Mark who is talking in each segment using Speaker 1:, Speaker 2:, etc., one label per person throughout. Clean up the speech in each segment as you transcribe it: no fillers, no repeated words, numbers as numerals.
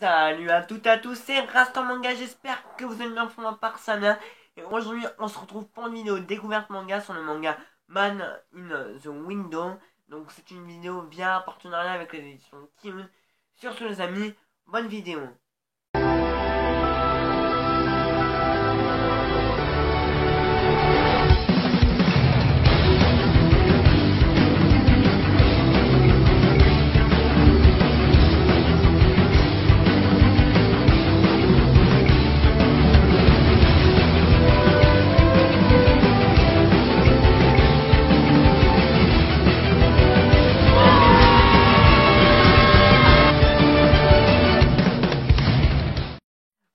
Speaker 1: Salut à toutes et à tous, c'est Rastan Manga, j'espère que vous allez bien pour ma part, ça vient. Et aujourd'hui, on se retrouve pour une vidéo découverte manga sur le manga Man in the Window. Donc c'est une vidéo via partenariat avec les éditions Kiun. Sur ce les amis, bonne vidéo.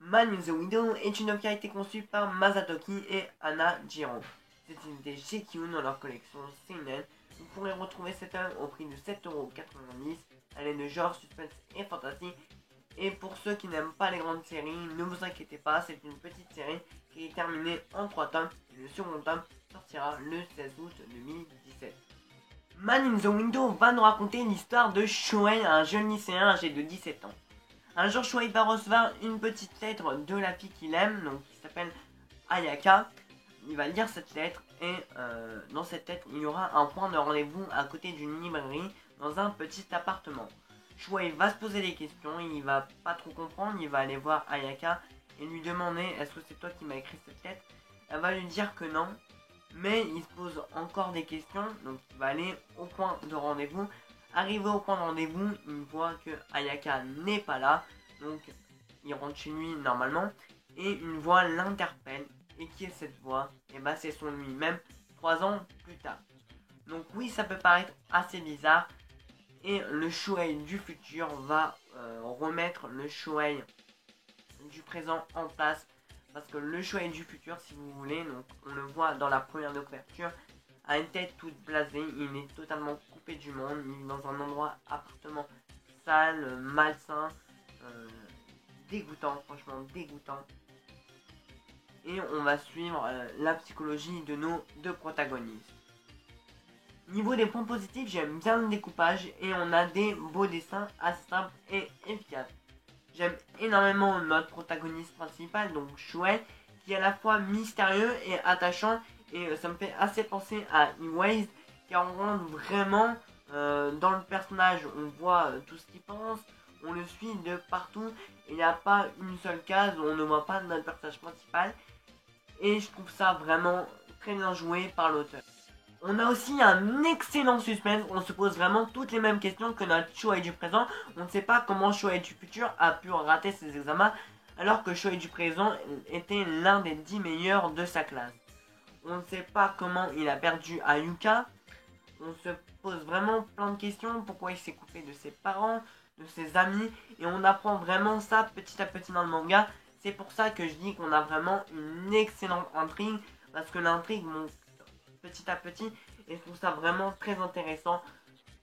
Speaker 1: Man in the Window est une œuvre qui a été conçue par Masatoki et Anna Jiro. C'est édité chez Kiun dans leur collection Seinen. Vous pourrez retrouver cette œuvre au prix de 7,90€. Elle est de genre suspense et fantasy. Et pour ceux qui n'aiment pas les grandes séries, ne vous inquiétez pas, c'est une petite série qui est terminée en 3 tomes. Et le second tome sortira le 16 août 2017. Man in the Window va nous raconter l'histoire de Shohei, un jeune lycéen âgé de 17 ans. Un jour, Shohei va recevoir une petite lettre de la fille qu'il aime, donc qui s'appelle Ayaka. Il va lire cette lettre et dans cette lettre, il y aura un point de rendez-vous à côté d'une librairie dans un petit appartement. Shohei va se poser des questions, il va pas trop comprendre, il va aller voir Ayaka et lui demander est-ce que c'est toi qui m'as écrit cette lettre. Elle va lui dire que non, mais il se pose encore des questions, donc il va aller au point de rendez-vous. Arrivé au point de rendez-vous, il voit que Ayaka n'est pas là, donc il rentre chez lui normalement, et une voix l'interpelle. Et qui est cette voix? Et bah c'est son lui-même, 3 ans plus tard. Donc oui, ça peut paraître assez bizarre, et le Shohei du futur va remettre le Shohei du présent en place, parce que le Shohei du futur, si vous voulez, donc on le voit dans la première de couverture, a une tête toute blasée, il est totalement coupé du monde, il est dans un endroit, appartement sale, malsain, dégoûtant, franchement dégoûtant. Et on va suivre la psychologie de nos deux protagonistes. Niveau des points positifs, j'aime bien le découpage et on a des beaux dessins assez simples et efficaces. J'aime énormément notre protagoniste principal, donc Shohei, qui est à la fois mystérieux et attachant. Et ça me fait assez penser à E-Ways, car on rentre vraiment dans le personnage, on voit tout ce qu'il pense, on le suit de partout, il n'y a pas une seule case où on ne voit pas notre personnage principal, et je trouve ça vraiment très bien joué par l'auteur. On a aussi un excellent suspense, on se pose vraiment toutes les mêmes questions que notre Shohei du présent, on ne sait pas comment Shohei du futur a pu rater ses examens, alors que Shohei du présent était l'un des 10 meilleurs de sa classe. On ne sait pas comment il a perdu Ayuka. On se pose vraiment plein de questions. Pourquoi il s'est coupé de ses parents, de ses amis. Et on apprend vraiment ça petit à petit dans le manga. C'est pour ça que je dis qu'on a vraiment une excellente intrigue. Parce que l'intrigue monte petit à petit. Et je trouve ça vraiment très intéressant.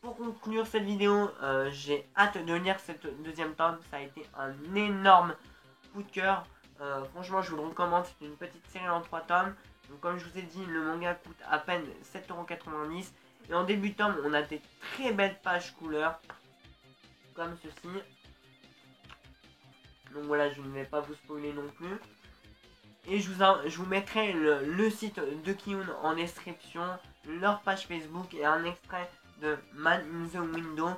Speaker 1: Pour conclure cette vidéo, j'ai hâte de lire cette deuxième tome. Ça a été un énorme coup de cœur. Franchement, je vous le recommande. C'est une petite série en 3 tomes. Donc comme je vous ai dit, le manga coûte à peine 7,90€. Et en début de tome, on a des très belles pages couleurs. Comme ceci. Donc voilà, je ne vais pas vous spoiler non plus. Et je vous mettrai le site de Kiun en description, leur page Facebook et un extrait de Man in the Window.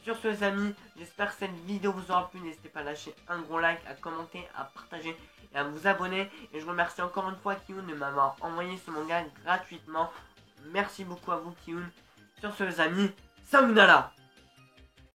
Speaker 1: Sur ce les amis, j'espère que cette vidéo vous aura plu. N'hésitez pas à lâcher un gros like, à commenter, à partager et à vous abonner. Et je remercie encore une fois Kiun de m'avoir envoyé ce manga gratuitement. Merci beaucoup à vous Kiun. Sur ce les amis, sayonara.